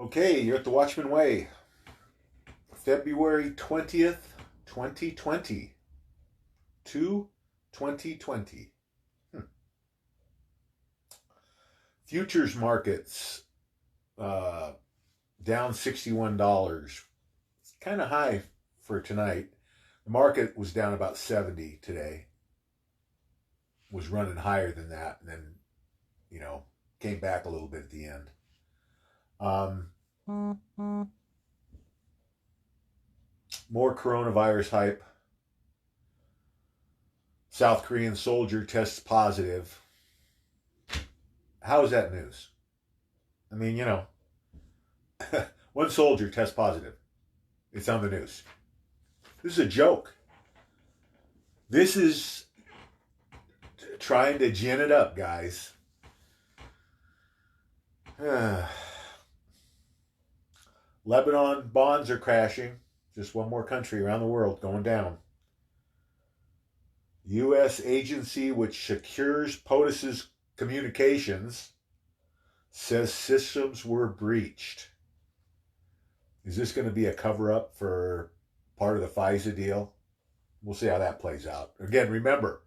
Okay, you're at the Watchmen Way. February 20th, 2020. 2 2020. Futures markets uh, down $61. It's kind of high for tonight. The market was down about 70 today. Was running higher than that, and then, you know, came back a little bit at the end. Um, More coronavirus hype. South Korean soldier tests positive. How is that news? I mean, one soldier tests positive. It's on the news. This is a joke. This is trying to gin it up, guys. Lebanon bonds are crashing. Just one more country around the world going down. U.S. agency which secures POTUS's communications says systems were breached. Is this going to be a cover-up for part of the FISA deal? We'll see how that plays out. Again, remember,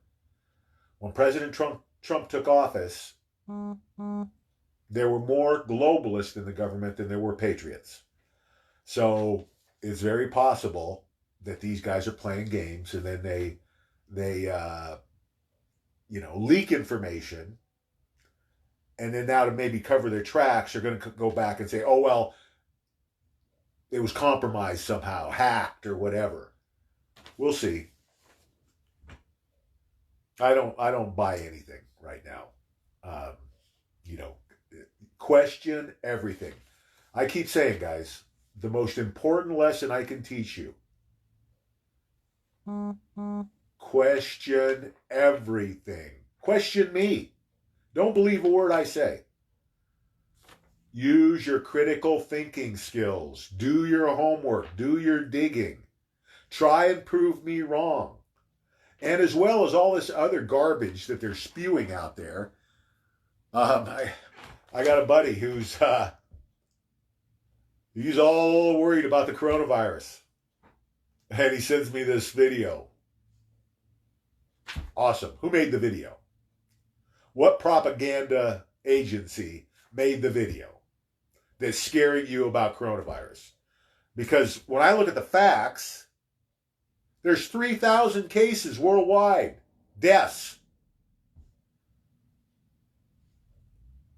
when President Trump took office, there were more globalists in the government than there were patriots. So it's very possible that these guys are playing games, and then they leak information, and then now to maybe cover their tracks, they're going to go back and say, oh, well, it was compromised somehow, hacked or whatever. We'll see. I don't buy anything right now. You know, question everything. I keep saying, guys, the most important lesson I can teach you: question everything. Question me. Don't believe a word I say. Use your critical thinking skills. Do your homework. Do your digging. Try and prove me wrong. And as well as all this other garbage that they're spewing out there, I got a buddy who's he's all worried about the coronavirus. And he sends me this video. Awesome. Who made the video? What propaganda agency made the video that's scaring you about coronavirus? Because when I look at the facts, there's 3,000 cases worldwide, deaths.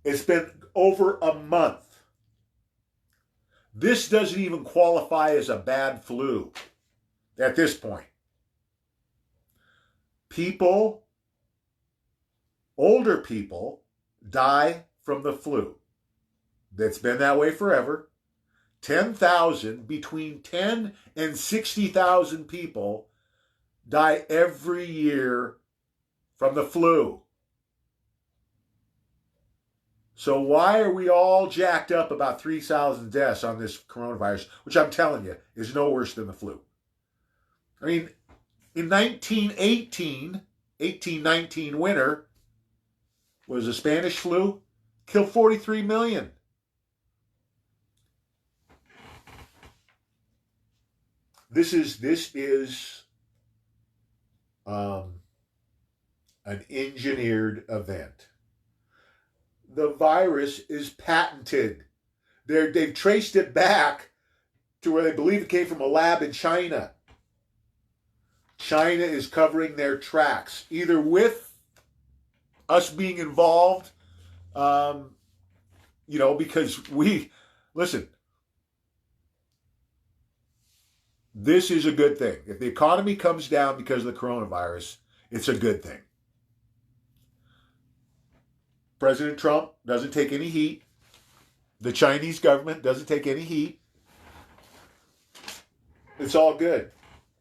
It's been over a month. This doesn't even qualify as a bad flu at this point. People, older people, die from the flu. That's been that way forever. 10,000, between 10 and 60,000 people die every year from the flu. So why are we all jacked up about 3,000 deaths on this coronavirus, which I'm telling you is no worse than the flu? I mean, in 1819 winter, was the Spanish flu, killed 43 million. This is an engineered event. The virus is patented. They've traced it back to where they believe it came from a lab in China. China is covering their tracks, either with us being involved, because listen, this is a good thing. If the economy comes down because of the coronavirus, it's a good thing. President Trump doesn't take any heat. The Chinese government doesn't take any heat. It's all good.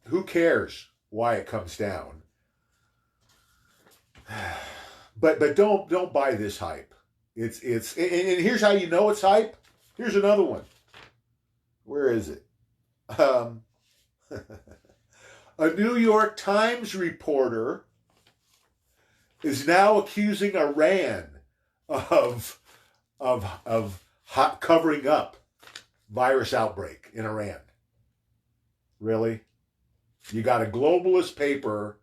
Who cares why it comes down? But don't buy this hype. It's and here's how you know it's hype. Here's another one. Where is it? A New York Times reporter is now accusing Iran of covering up virus outbreak in Iran. Really? You got a globalist paper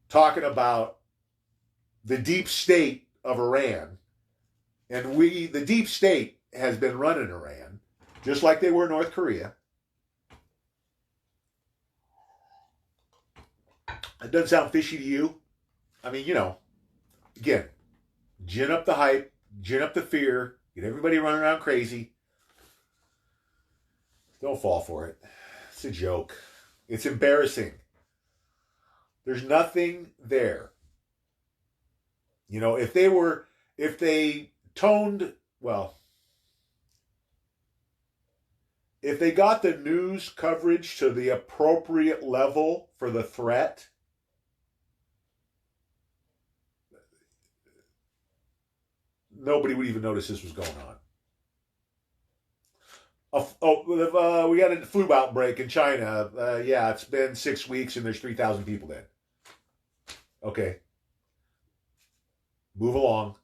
talking about the deep state of Iran, and the deep state has been running Iran, just like they were North Korea. It doesn't sound fishy to you? I mean, again, gin up the hype, gin up the fear, get everybody running around crazy. Don't fall for it. It's a joke. It's embarrassing. There's nothing there. If they got the news coverage to the appropriate level for the threat, nobody would even notice this was going on. We got a flu outbreak in China. It's been 6 weeks and there's 3,000 people dead. Okay. Move along.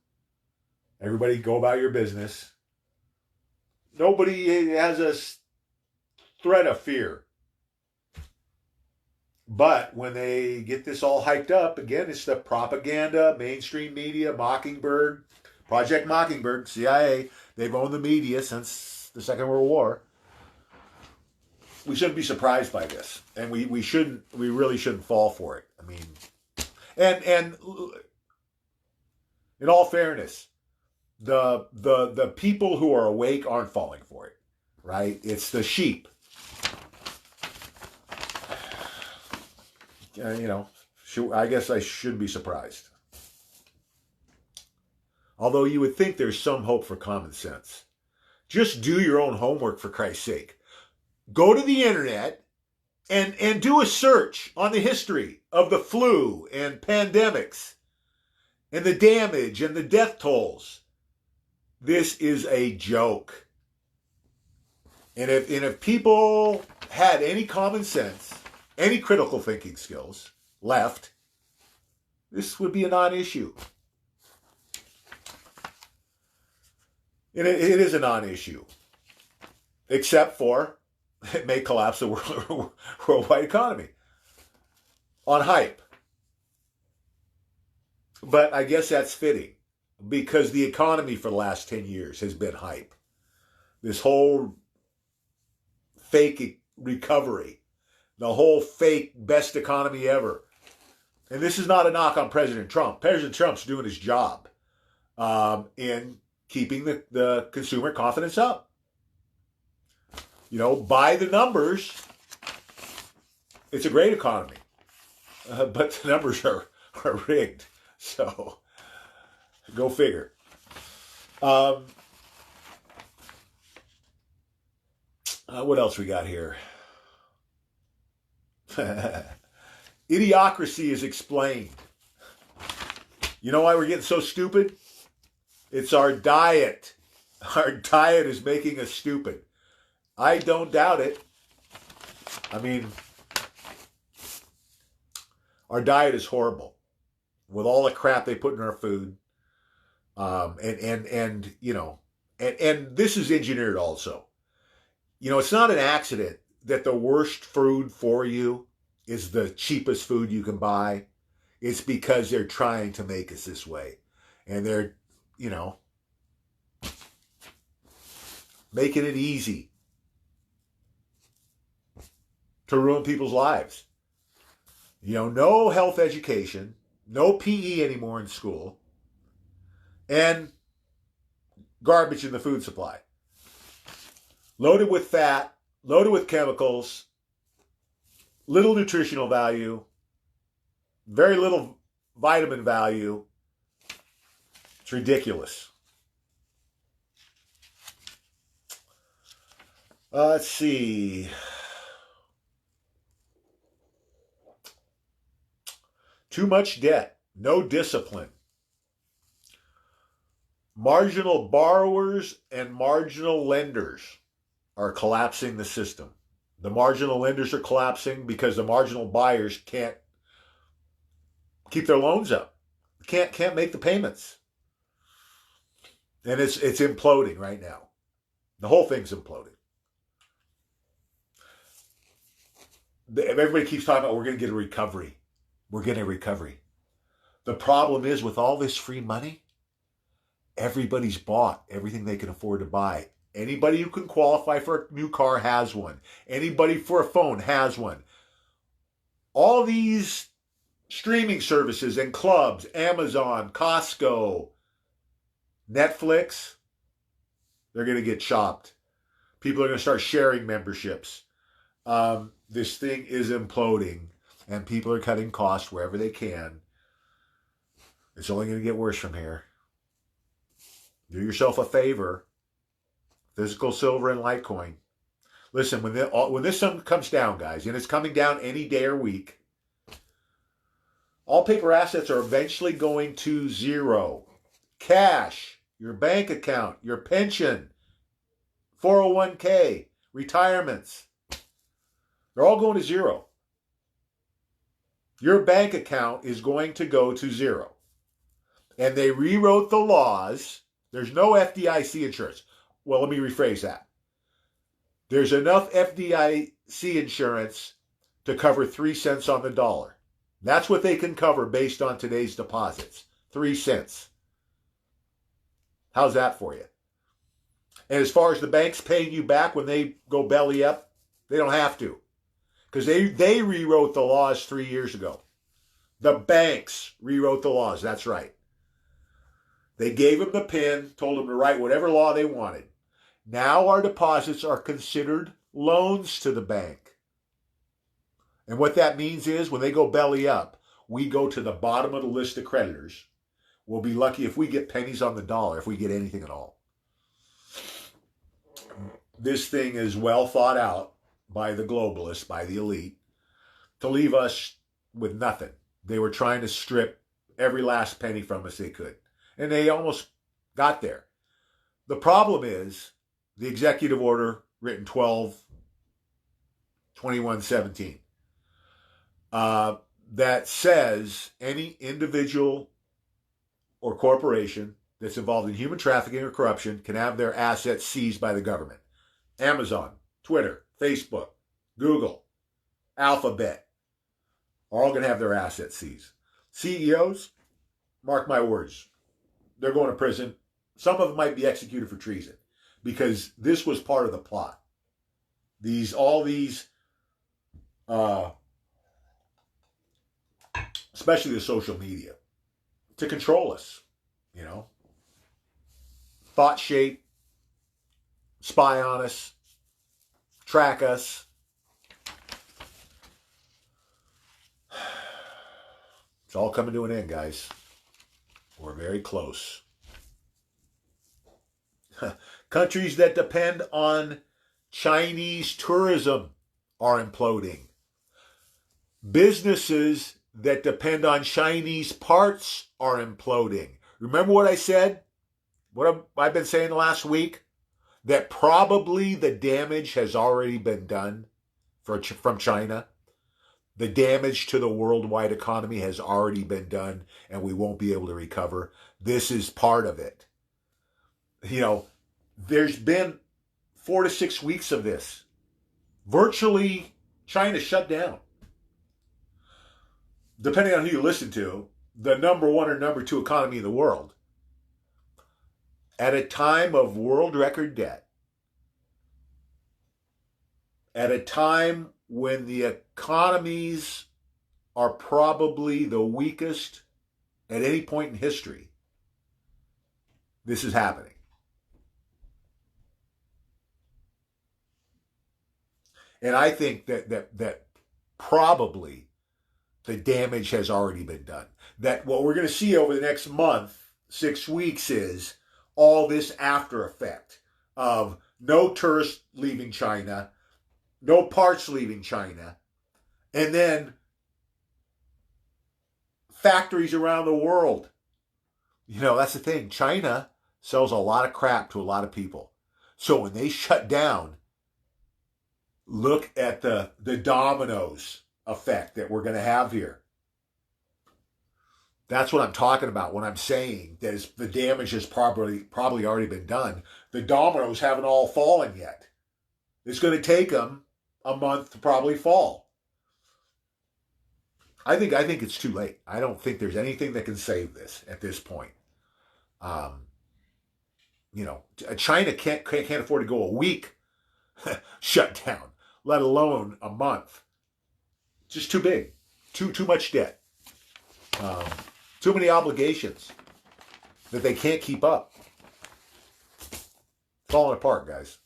Everybody go about your business. Nobody has a threat of fear. But when they get this all hyped up, again, it's the propaganda, mainstream media, Mockingbird, Project Mockingbird, CIA. They've owned the media since the Second World War. We shouldn't be surprised by this. And we really shouldn't fall for it. I mean, and in all fairness, the people who are awake aren't falling for it, right? It's the sheep. I guess I shouldn't be surprised. Although you would think there's some hope for common sense. Just do your own homework, for Christ's sake. Go to the internet and do a search on the history of the flu and pandemics and the damage and the death tolls. This is a joke. And if people had any common sense, any critical thinking skills left, this would be a non-issue. And it is a non-issue. Except for it may collapse the worldwide economy on hype. But I guess that's fitting because the economy for the last 10 years has been hype. This whole fake recovery, the whole fake best economy ever. And this is not a knock on President Trump. President Trump's doing his job in keeping the consumer confidence up. By the numbers, it's a great economy. But the numbers are rigged. So, go figure. What else we got here? Idiocracy is explained. You know why we're getting so stupid? It's our diet. Our diet is making us stupid. I don't doubt it. I mean, our diet is horrible with all the crap they put in our food. And this is engineered also. It's not an accident that the worst food for you is the cheapest food you can buy. It's because they're trying to make us this way. And they're, making it easy to ruin people's lives. No health education, no PE anymore in school, and garbage in the food supply. Loaded with fat, loaded with chemicals, little nutritional value, very little vitamin value. It's ridiculous. Let's see. Too much debt, no discipline. Marginal borrowers and marginal lenders are collapsing the system. The marginal lenders are collapsing because the marginal buyers can't keep their loans up. Can't make the payments. And it's imploding right now. The whole thing's imploding. Everybody keeps talking about we're going to get a recovery. We're getting a recovery. The problem is with all this free money, everybody's bought everything they can afford to buy. Anybody who can qualify for a new car has one. Anybody for a phone has one. All these streaming services and clubs, Amazon, Costco, Netflix, they're going to get chopped. People are going to start sharing memberships. This thing is imploding, and people are cutting costs wherever they can. It's only going to get worse from here. Do yourself a favor. Physical silver and Litecoin. Listen, when this sun comes down, guys, and it's coming down any day or week, all paper assets are eventually going to zero. Cash, your bank account, your pension, 401k, retirements, they're all going to zero. Your bank account is going to go to zero. And they rewrote the laws. There's no FDIC insurance. Well, let me rephrase that. There's enough FDIC insurance to cover 3 cents on the dollar. That's what they can cover based on today's deposits. 3 cents. How's that for you? And as far as the banks paying you back when they go belly up, they don't have to. Because they rewrote the laws 3 years ago. The banks rewrote the laws. That's right. They gave them the pen, told them to write whatever law they wanted. Now our deposits are considered loans to the bank. And what that means is when they go belly up, we go to the bottom of the list of creditors. We'll be lucky if we get pennies on the dollar, if we get anything at all. This thing is well thought out by the globalists, by the elite, to leave us with nothing. They were trying to strip every last penny from us they could. And they almost got there. The problem is the executive order written 12/21/17 that says any individual or corporation that's involved in human trafficking or corruption can have their assets seized by the government. Amazon, Twitter, Facebook, Google, Alphabet are all going to have their assets seized. CEOs, mark my words, they're going to prison. Some of them might be executed for treason because this was part of the plot. Especially the social media, to control us, thought shape, spy on us, track us. It's all coming to an end, guys. We're very close. Countries that depend on Chinese tourism are imploding. Businesses that depend on Chinese parts are imploding. Remember what I said? What I've been saying the last week? That probably the damage has already been done from China. The damage to the worldwide economy has already been done, and we won't be able to recover. This is part of it. There's been 4 to 6 weeks of this. Virtually, China shut down. Depending on who you listen to, the number 1 or number 2 economy in the world. At a time of world record debt, at a time when the economies are probably the weakest at any point in history, this is happening. And I think that probably the damage has already been done. That what we're going to see over the next month, 6 weeks, is all this after effect of no tourists leaving China, no parts leaving China, and then factories around the world. That's the thing. China sells a lot of crap to a lot of people. So when they shut down, look at the dominoes effect that we're going to have here. That's what I'm talking about when I'm saying that the damage has probably already been done. The dominoes haven't all fallen yet. It's going to take them a month to probably fall. I think it's too late. I don't think there's anything that can save this at this point. Um, China can't afford to go a week shut down, let alone a month. Just too big, too much debt, um, too many obligations that they can't keep up. Falling apart, guys.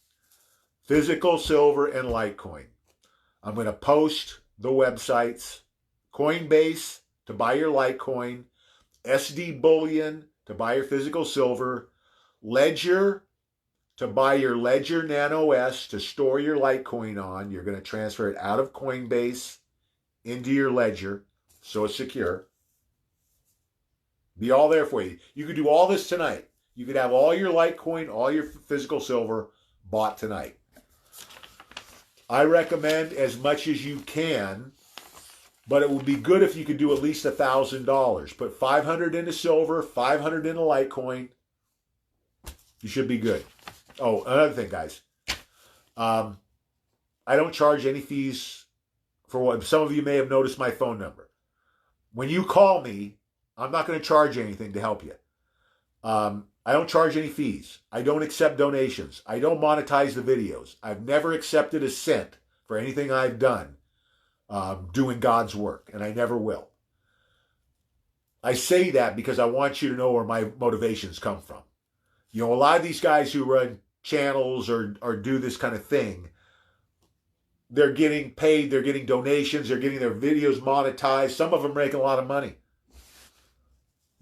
Physical silver and Litecoin. I'm going to post the websites. Coinbase to buy your Litecoin. SD Bullion to buy your physical silver. Ledger to buy your Ledger Nano S to store your Litecoin on. You're going to transfer it out of Coinbase into your Ledger so it's secure. Be all there for you. You could do all this tonight. You could have all your Litecoin, all your physical silver bought tonight. I recommend as much as you can, but it would be good if you could do at least $1,000. Put $500 into silver, $500 into Litecoin. You should be good. Oh, another thing, guys. I don't charge any fees for what some of you may have noticed my phone number. When you call me, I'm not going to charge you anything to help you. I don't charge any fees. I don't accept donations. I don't monetize the videos. I've never accepted a cent for anything I've done doing God's work, and I never will. I say that because I want you to know where my motivations come from. A lot of these guys who run channels or do this kind of thing, they're getting paid, they're getting donations, they're getting their videos monetized. Some of them make a lot of money.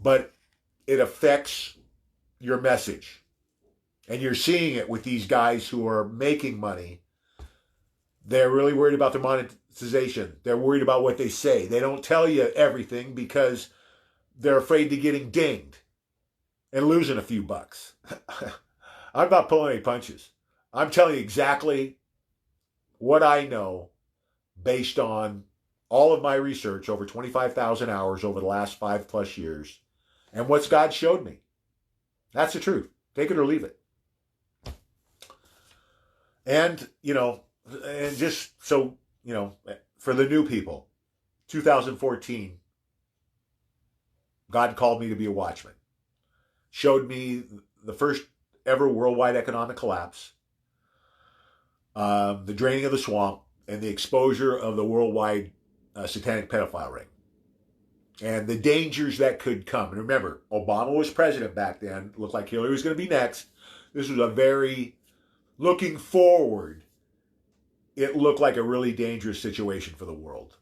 But it affects your message. And you're seeing it with these guys who are making money. They're really worried about their monetization. They're worried about what they say. They don't tell you everything because they're afraid of getting dinged and losing a few bucks. I'm not pulling any punches. I'm telling you exactly what I know based on all of my research over 25,000 hours over the last 5+ years and what's God showed me. That's the truth. Take it or leave it. And, and just so, for the new people, 2014, God called me to be a watchman. Showed me the first ever worldwide economic collapse, the draining of the swamp, and the exposure of the worldwide satanic pedophile ring. And the dangers that could come. And remember, Obama was president back then. Looked like Hillary was going to be next. This was a very, looking forward, it looked like a really dangerous situation for the world.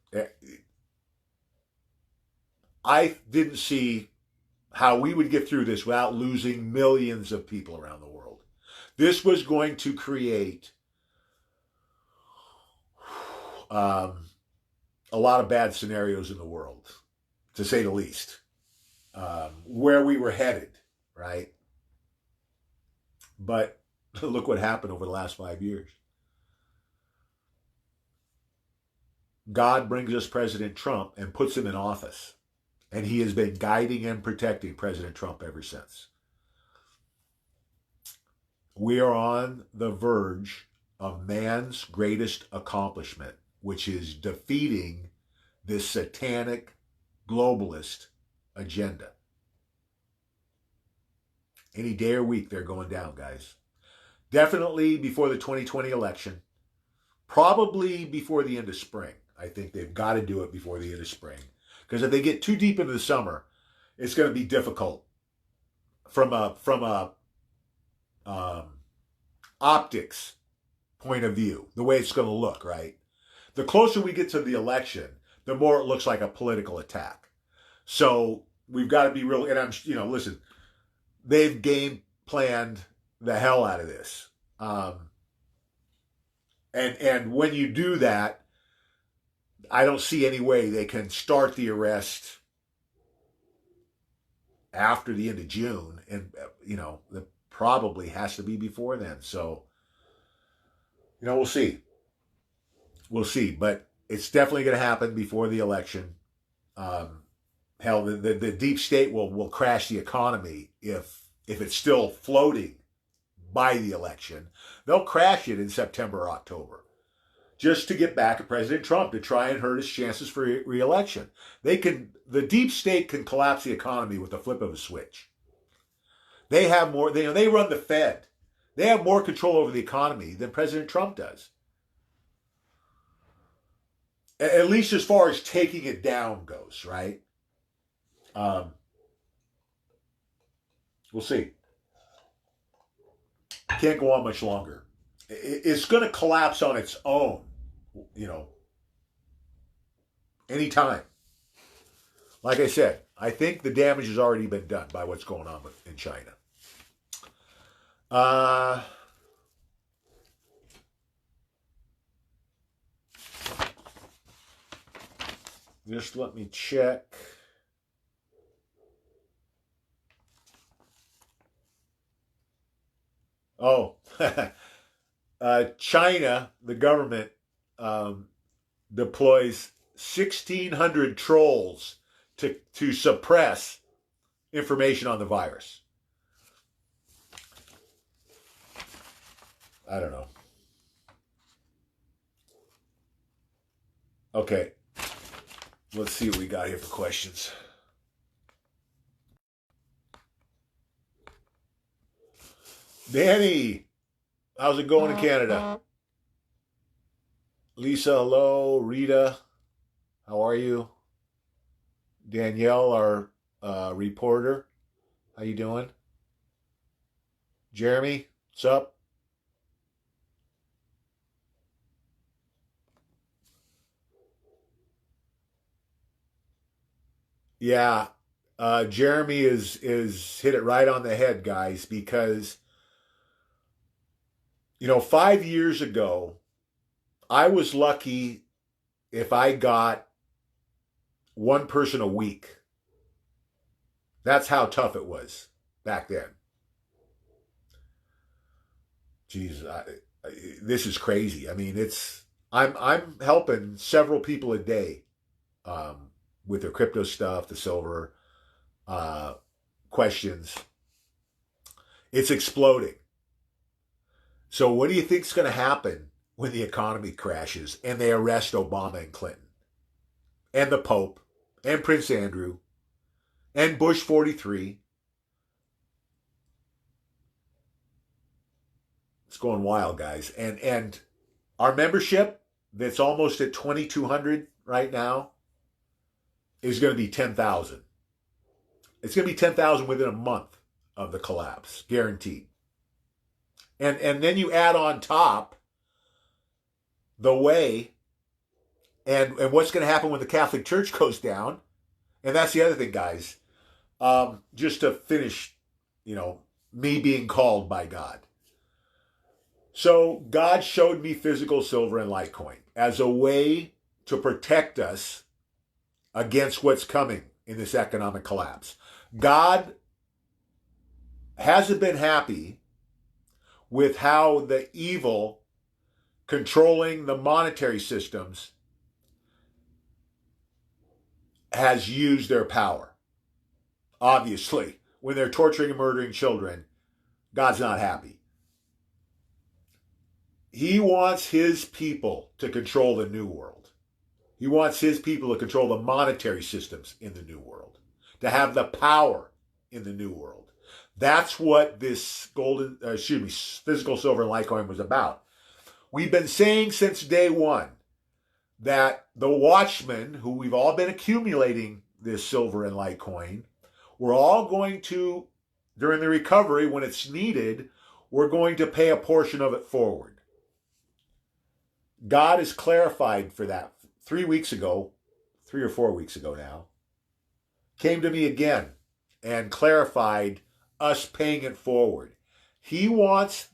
I didn't see how we would get through this without losing millions of people around the world. This was going to create a lot of bad scenarios in the world, to say the least, where we were headed, right? But look what happened over the last 5 years. God brings us President Trump and puts him in office. And he has been guiding and protecting President Trump ever since. We are on the verge of man's greatest accomplishment, which is defeating this satanic globalist agenda. Any day or week, they're going down, guys. Definitely before the 2020 election. Probably before the end of spring. I think they've got to do it before the end of spring. Because if they get too deep into the summer, it's going to be difficult from a optics point of view, the way it's going to look, right? The closer we get to the election, the more it looks like a political attack. So we've got to be real. And listen, they've game planned the hell out of this. And when you do that, I don't see any way they can start the arrest after the end of June. And, it probably has to be before then. So, we'll see. We'll see. But it's definitely going to happen before the election. hell, the deep state will crash the economy if it's still floating by the election. They'll crash it in September or October just to get back at President Trump to try and hurt his chances for re-election. The deep state can collapse the economy with the flip of a switch. They have more, they run the Fed. They have more control over the economy than President Trump does. At least as far as taking it down goes, right? We'll see. Can't go on much longer. It's going to collapse on its own, anytime. Like I said, I think the damage has already been done by what's going on in China. Just let me check. Oh, China, the government deploys 1,600 trolls to suppress information on the virus. I don't know. Okay. Let's see what we got here for questions. Danny, how's it going in Canada? Lisa, hello. Rita, how are you? Danielle, our reporter, how you doing? Jeremy, what's up? Yeah, Jeremy is hit it right on the head, guys, because 5 years ago, I was lucky if I got one person a week. That's how tough it was back then. Jeez, this is crazy. I mean, I'm helping several people a day with their crypto stuff, the silver questions. It's exploding. So what do you think is going to happen when the economy crashes and they arrest Obama and Clinton and the Pope and Prince Andrew and Bush 43? It's going wild, guys. And our membership that's almost at 2,200 right now is going to be 10,000. It's going to be 10,000 within a month of the collapse, guaranteed. And then you add on top the way and what's going to happen when the Catholic Church goes down. And that's the other thing, guys. Just to finish, me being called by God. So God showed me physical silver and Litecoin as a way to protect us against what's coming in this economic collapse. God hasn't been happy with how the evil controlling the monetary systems has used their power. Obviously, when they're torturing and murdering children, God's not happy. He wants his people to control the new world. He wants his people to control the monetary systems in the new world, to have the power in the new world. That's what this physical silver and Litecoin was about. We've been saying since day one that the Watchmen, who we've all been accumulating this silver and Litecoin, we're all going to, during the recovery, when it's needed, we're going to pay a portion of it forward. God has clarified for that 3 weeks ago, 3 or 4 weeks ago now, came to me again and clarified us paying it forward. He wants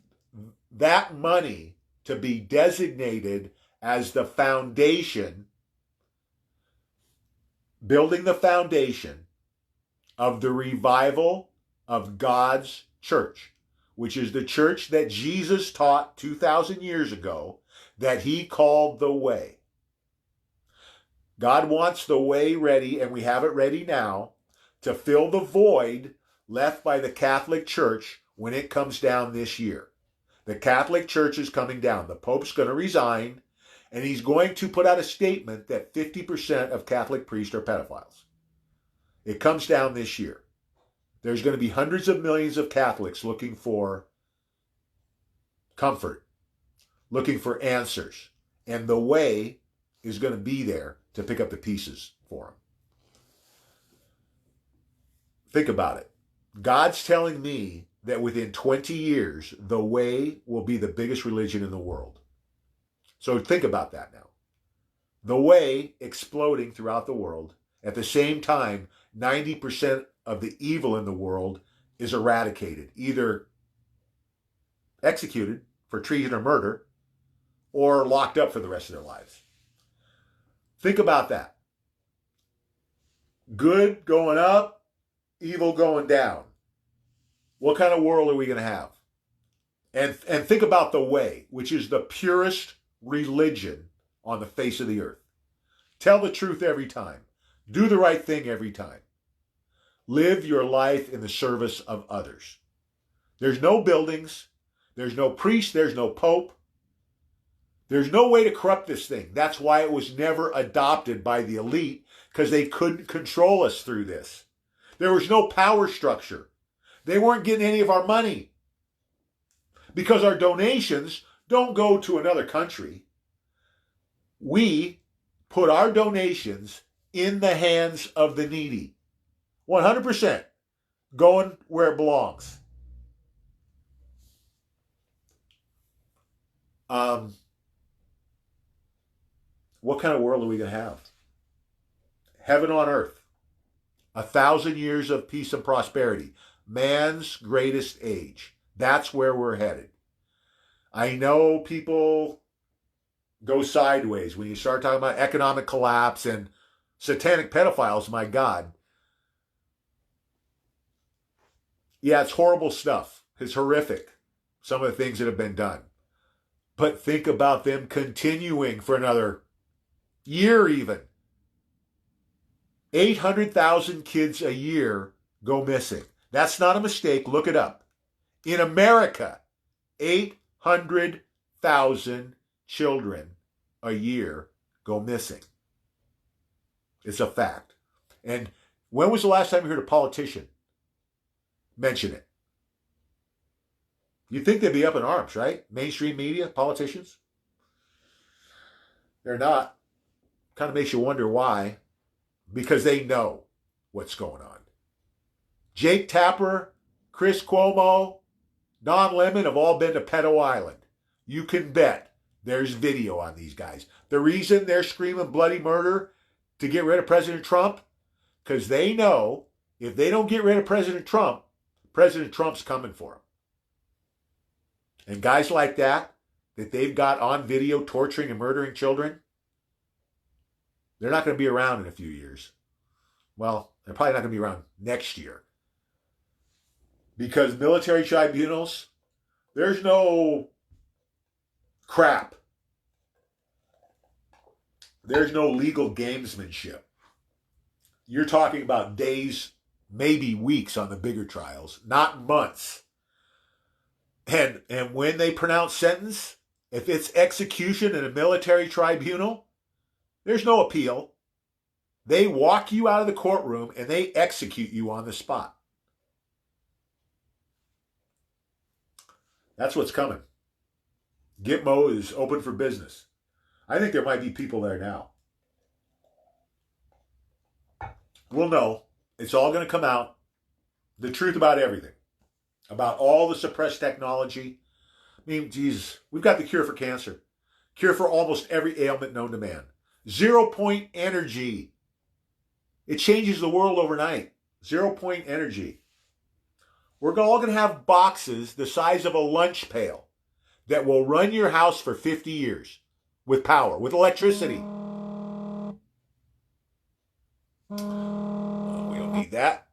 that money to be designated as the foundation, building the foundation of the revival of God's church, which is the church that Jesus taught 2,000 years ago, that he called the way. God wants the way ready, and we have it ready now, to fill the void left by the Catholic Church when it comes down this year. The Catholic Church is coming down. The Pope's going to resign, and he's going to put out a statement that 50% of Catholic priests are pedophiles. It comes down this year. There's going to be hundreds of millions of Catholics looking for comfort, looking for answers, and the way is going to be there to pick up the pieces for them. Think about it. God's telling me that within 20 years, the way will be the biggest religion in the world. So think about that now. The way exploding throughout the world. At the same time, 90% of the evil in the world is eradicated, either executed for treason or murder, or locked up for the rest of their lives. Think about that. Good going up, evil going down. What kind of world are we going to have? And think about the way, which is the purest religion on the face of the earth. Tell the truth every time. Do the right thing every time. Live your life in the service of others. There's no buildings. There's no priest. There's no pope. There's no way to corrupt this thing. That's why it was never adopted by the elite, because they couldn't control us through this. There was no power structure. They weren't getting any of our money, because our donations don't go to another country. We put our donations in the hands of the needy. 100% going where it belongs. What kind of world are we going to have? Heaven on earth. 1,000 years of peace and prosperity. Man's greatest age. That's where we're headed. I know people go sideways when you start talking about economic collapse and satanic pedophiles, my God. Yeah, it's horrible stuff. It's horrific, some of the things that have been done. But think about them continuing for another year even. 800,000 kids a year go missing. That's not a mistake. Look it up. In America, 800,000 children a year go missing. It's a fact. And when was the last time you heard a politician mention it? You'd think they'd be up in arms, right? Mainstream media, politicians. They're not. Kind of makes you wonder why. Because they know what's going on. Jake Tapper, Chris Cuomo, Don Lemon have all been to Pedo Island. You can bet there's video on these guys. The reason they're screaming bloody murder to get rid of President Trump, because they know if they don't get rid of President Trump's coming for them. And guys like that they've got on video torturing and murdering children, they're not going to be around in a few years. Well, they're probably not going to be around next year. Because military tribunals, there's no crap. There's no legal gamesmanship. You're talking about days, maybe weeks on the bigger trials, not months. And when they pronounce sentence, if it's execution in a military tribunal, there's no appeal. They walk you out of the courtroom and they execute you on the spot. That's what's coming. Gitmo is open for business. I think there might be people there now. We'll know. It's all going to come out. The truth about everything. About all the suppressed technology. I mean, geez, we've got the cure for cancer. Cure for almost every ailment known to man. 0 point energy. It changes the world overnight. 0 point energy. We're all going to have boxes the size of a lunch pail that will run your house for 50 years with power, with electricity. We don't need that.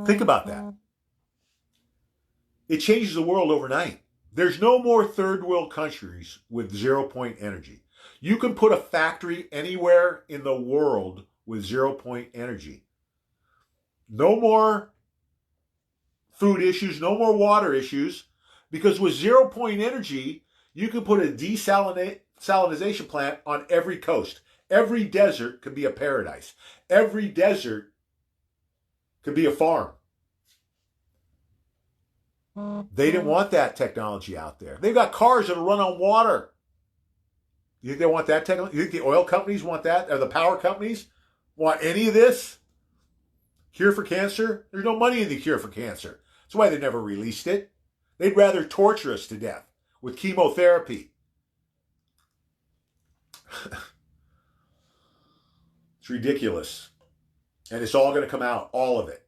Think about that. It changes the world overnight. There's no more third world countries with 0 point energy. You can put a factory anywhere in the world with 0 point energy. No more food issues, no more water issues, because with 0 point energy, you can put a desalinization plant on every coast. Every desert could be a paradise. Every desert could be a farm. They didn't want that technology out there. They've got cars that'll run on water. You think they want that technology? You think the oil companies want that? Or the power companies want any of this? Cure for cancer? There's no money in the cure for cancer. That's why they never released it. They'd rather torture us to death with chemotherapy. It's ridiculous. And it's all going to come out, all of it.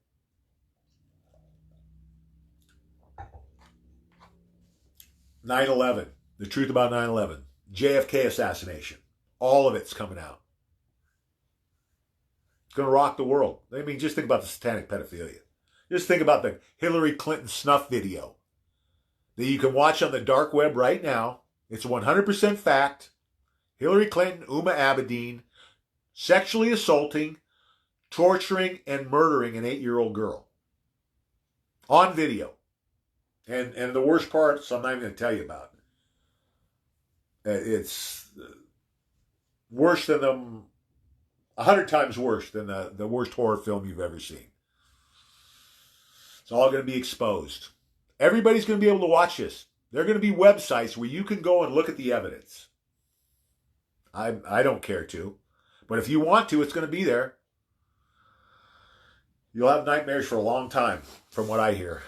"9/11, the truth about 9/11, JFK assassination, all of it's coming out. It's going to rock the world. I mean, just think about the satanic pedophilia. Just think about the Hillary Clinton snuff video that you can watch on the dark web right now. It's 100% fact. Hillary Clinton, Uma Abedin, sexually assaulting, torturing, and murdering an 8-year-old girl. On video. And the worst parts, I'm not even going to tell you about. It's worse than 100 times worse than the worst horror film you've ever seen. It's all going to be exposed. Everybody's going to be able to watch this. There are going to be websites where you can go and look at the evidence. I don't care to. But if you want to, it's going to be there. You'll have nightmares for a long time, from what I hear.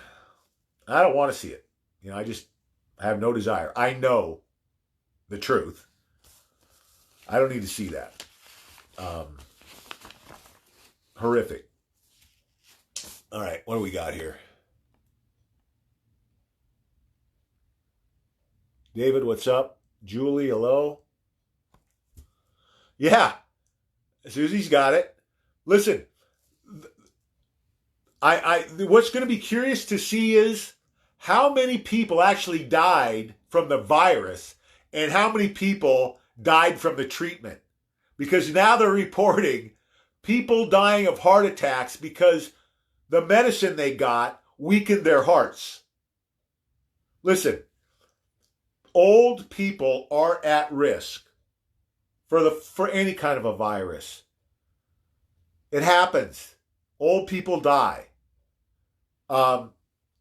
I don't want to see it. I have no desire. I know the truth. I don't need to see that. Horrific. All right, what do we got here? David, what's up? Julie, hello? Yeah, Susie's got it. Listen, what's going to be curious to see is how many people actually died from the virus and how many people died from the treatment. Because now they're reporting people dying of heart attacks because the medicine they got weakened their hearts. Listen, old people are at risk for any kind of a virus. It happens. Old people die.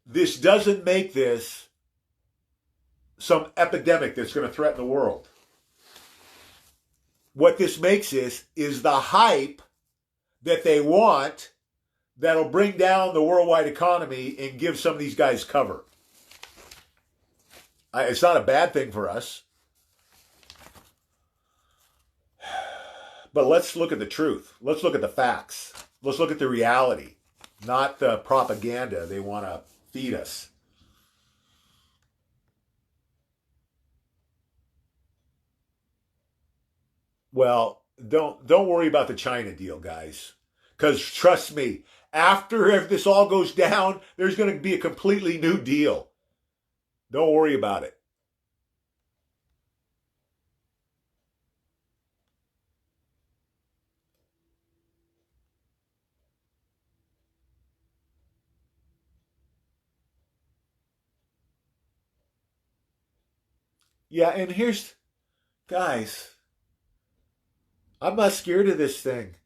This doesn't make this some epidemic that's going to threaten the world. What this makes is the hype that they want that'll bring down the worldwide economy and give some of these guys cover. It's not a bad thing for us. But let's look at the truth. Let's look at the facts. Let's look at the reality, not the propaganda they want to feed us. Well, don't worry about the China deal, guys. Because trust me, if this all goes down, there's going to be a completely new deal. Don't worry about it. Yeah, and guys, I'm not scared of this thing.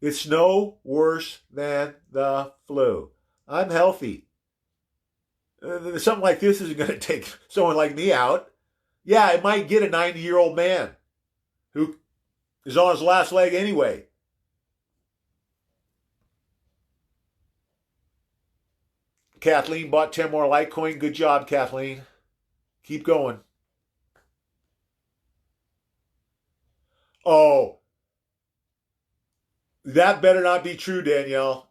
It's no worse than the flu. I'm healthy. Something like this isn't going to take someone like me out. Yeah, it might get a 90-year-old man who is on his last leg anyway. Kathleen bought 10 more Litecoin. Good job, Kathleen. Keep going. Oh, that better not be true, Danielle.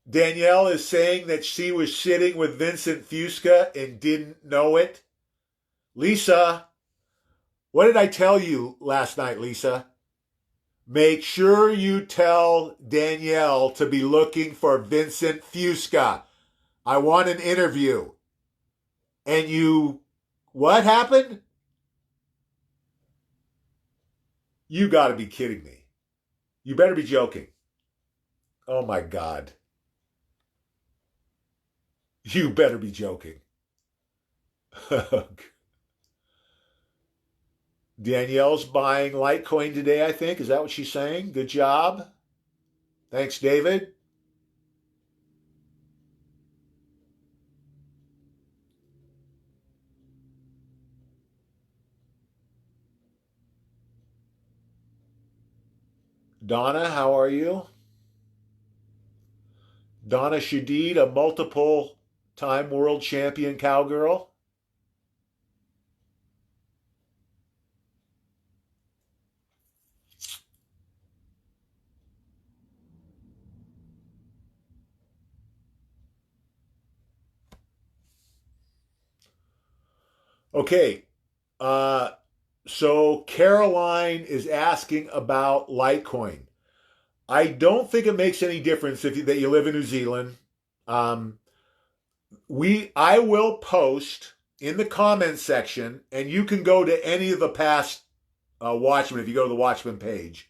Danielle is saying that she was sitting with Vincent Fusca and didn't know it. Lisa, what did I tell you last night, Lisa? Make sure you tell Danielle to be looking for Vincent Fusca. I want an interview. And you, what happened? You got to be kidding me. You better be joking. Oh my God. You better be joking. Danielle's buying Litecoin today, I think. Is that what she's saying? Good job. Thanks, David. Donna, how are you? Donna Shadid, a multiple time world champion cowgirl. Okay. Uh, so Caroline is asking about Litecoin. I don't think it makes any difference if that you live in New Zealand. Um, I will post in the comments section, and you can go to any of the past Watchmen if you go to the Watchmen page.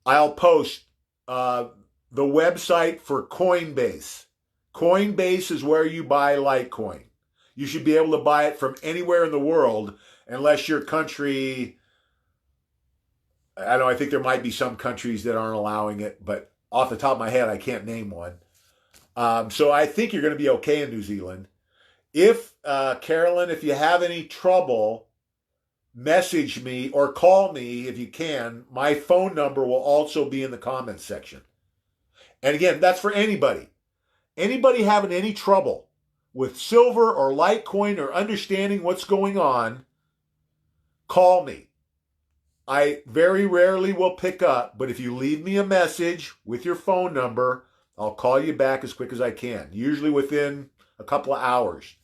I'll post uh, the website for Coinbase. Coinbase is where you buy Litecoin. You should be able to buy it from anywhere in the world, unless your country. I don't know. I think there might be some countries that aren't allowing it, but off the top of my head, I can't name one. So I think you're going to be okay in New Zealand. If Carolyn, if you have any trouble, message me or call me if you can. My phone number will also be in the comments section. And again, that's for anybody. Anybody having any trouble with silver or Litecoin or understanding what's going on, call me. I very rarely will pick up, but if you leave me a message with your phone number, I'll call you back as quick as I can, usually within a couple of hours.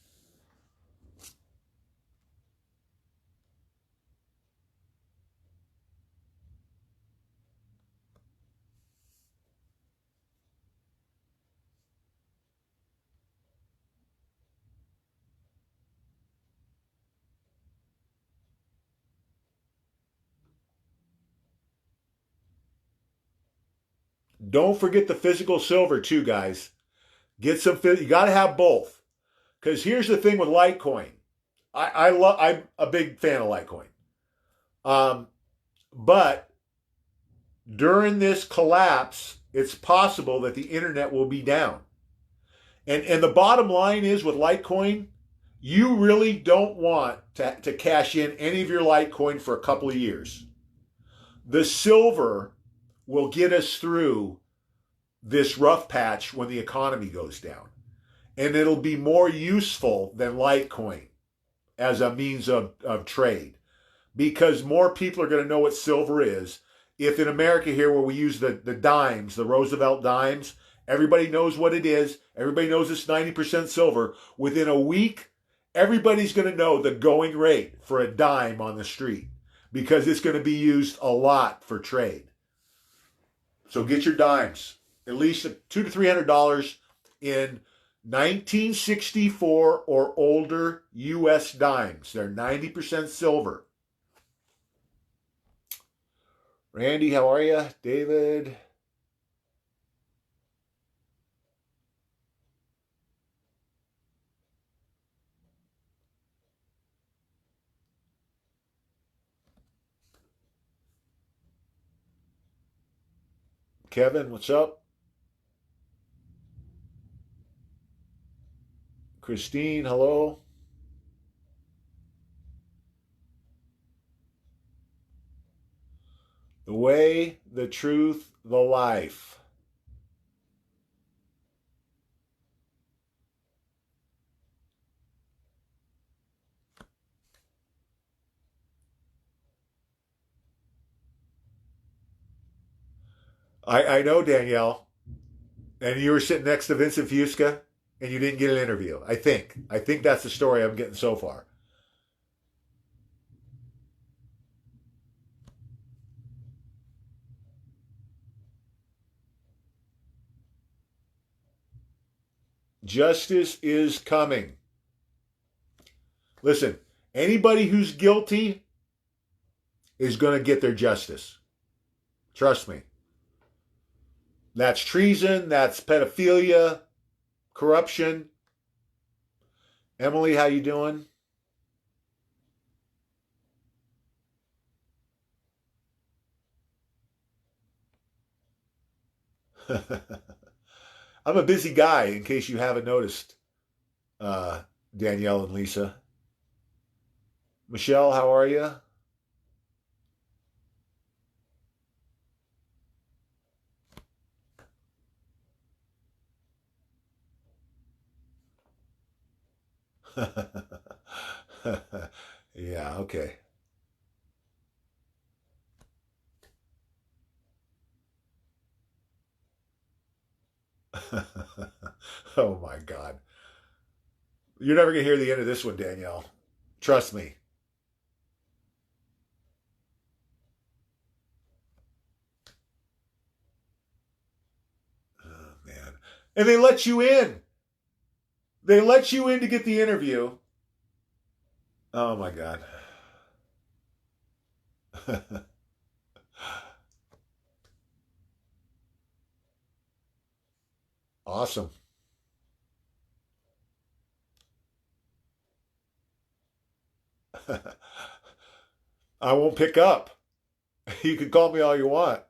Don't forget the physical silver too, guys. Get some. You got to have both. Because here's the thing with Litecoin. I'm a big fan of Litecoin. But during this collapse, it's possible that the internet will be down. And the bottom line is with Litecoin, you really don't want to cash in any of your Litecoin for a couple of years. The silver will get us through this rough patch when the economy goes down. And it'll be more useful than Litecoin as a means of trade because more people are going to know what silver is. If in America here where we use the dimes, the Roosevelt dimes, everybody knows what it is. Everybody knows it's 90% silver. Within a week, everybody's going to know the going rate for a dime on the street because it's going to be used a lot for trade. So get your dimes, at least $200 to $300 in 1964 or older U.S. dimes. They're 90% silver. Randy, how are you? David? Kevin, what's up? Christine, hello. The way, the truth, the life. I know, Danielle. And you were sitting next to Vincent Fusca and you didn't get an interview. I think. I think that's the story I'm getting so far. Justice is coming. Listen, anybody who's guilty is going to get their justice. Trust me. That's treason. That's pedophilia, corruption. Emily, how you doing? I'm a busy guy, in case you haven't noticed, Danielle and Lisa. Michelle, how are you? Yeah, okay. Oh my God. You're never going to hear the end of this one, Danielle. Trust me. Oh, man. And they let you in. They let you in to get the interview. Oh my God. Awesome. I won't pick up. You can call me all you want.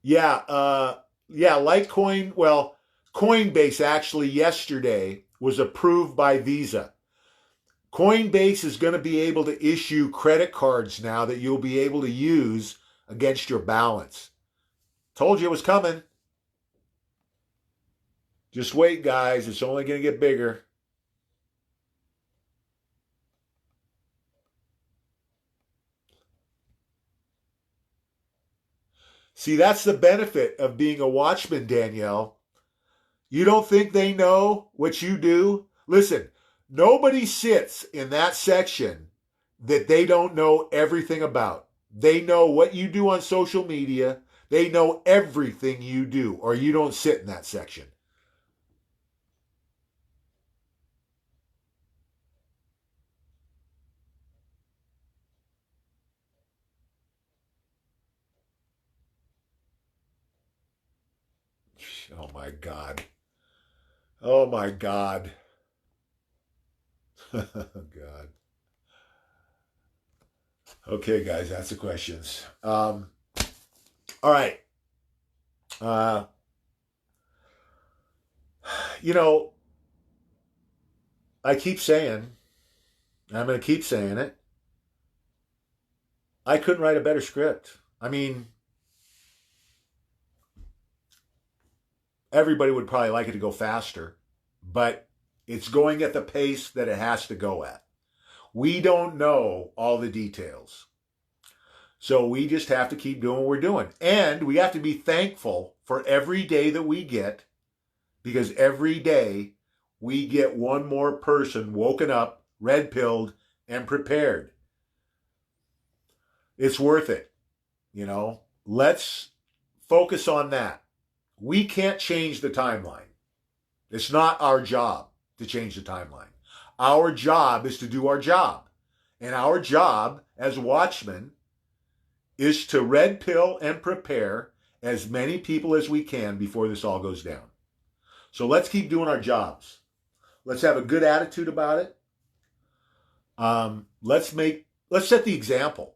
Yeah, Litecoin. Well, Coinbase actually yesterday was approved by Visa. Coinbase is going to be able to issue credit cards now that you'll be able to use against your balance. Told you it was coming. Just wait, guys. It's only going to get bigger. See, that's the benefit of being a watchman, Danielle. You don't think they know what you do? Listen, nobody sits in that section that they don't know everything about. They know what you do on social media. They know everything you do, or you don't sit in that section. Oh my God. Oh my God. God. Okay, guys, that's the questions. All right. Uh, you know, I keep saying, I'm going to keep saying it. I couldn't write a better script. I mean, everybody would probably like it to go faster, but it's going at the pace that it has to go at. We don't know all the details. So we just have to keep doing what we're doing. And we have to be thankful for every day that we get, because every day we get one more person woken up, red pilled, and prepared. It's worth it. Let's focus on that. We can't change the timeline. It's not our job to change the timeline. Our job is to do our job. And our job as watchmen is to red pill and prepare as many people as we can before this all goes down. So let's keep doing our jobs. Let's have a good attitude about it. Let's set the example,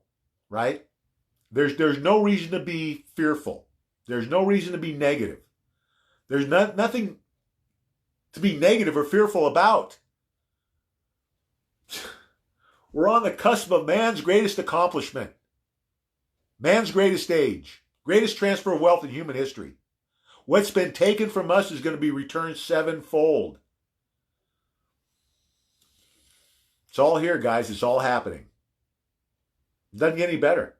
right? There's no reason to be fearful. There's no reason to be negative. There's nothing to be negative or fearful about. We're on the cusp of man's greatest accomplishment, man's greatest age, greatest transfer of wealth in human history. What's been taken from us is going to be returned sevenfold. It's all here, guys. It's all happening. It doesn't get any better.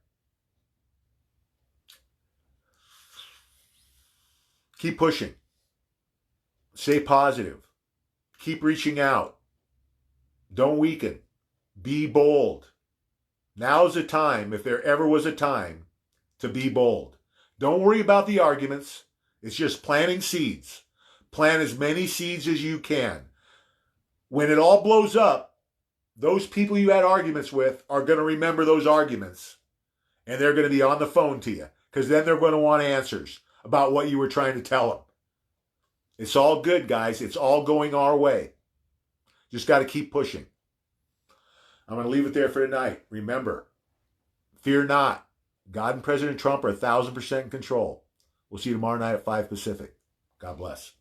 Keep pushing. Stay positive. Keep reaching out. Don't weaken. Be bold. Now's the time, if there ever was a time, to be bold. Don't worry about the arguments. It's just planting seeds. Plant as many seeds as you can. When it all blows up, those people you had arguments with are going to remember those arguments. And they're going to be on the phone to you. Because then they're going to want answers about what you were trying to tell them. It's all good, guys. It's all going our way. Just got to keep pushing. I'm going to leave it there for tonight. Remember, fear not. God and President Trump are 1,000% in control. We'll see you tomorrow night at 5 Pacific. God bless.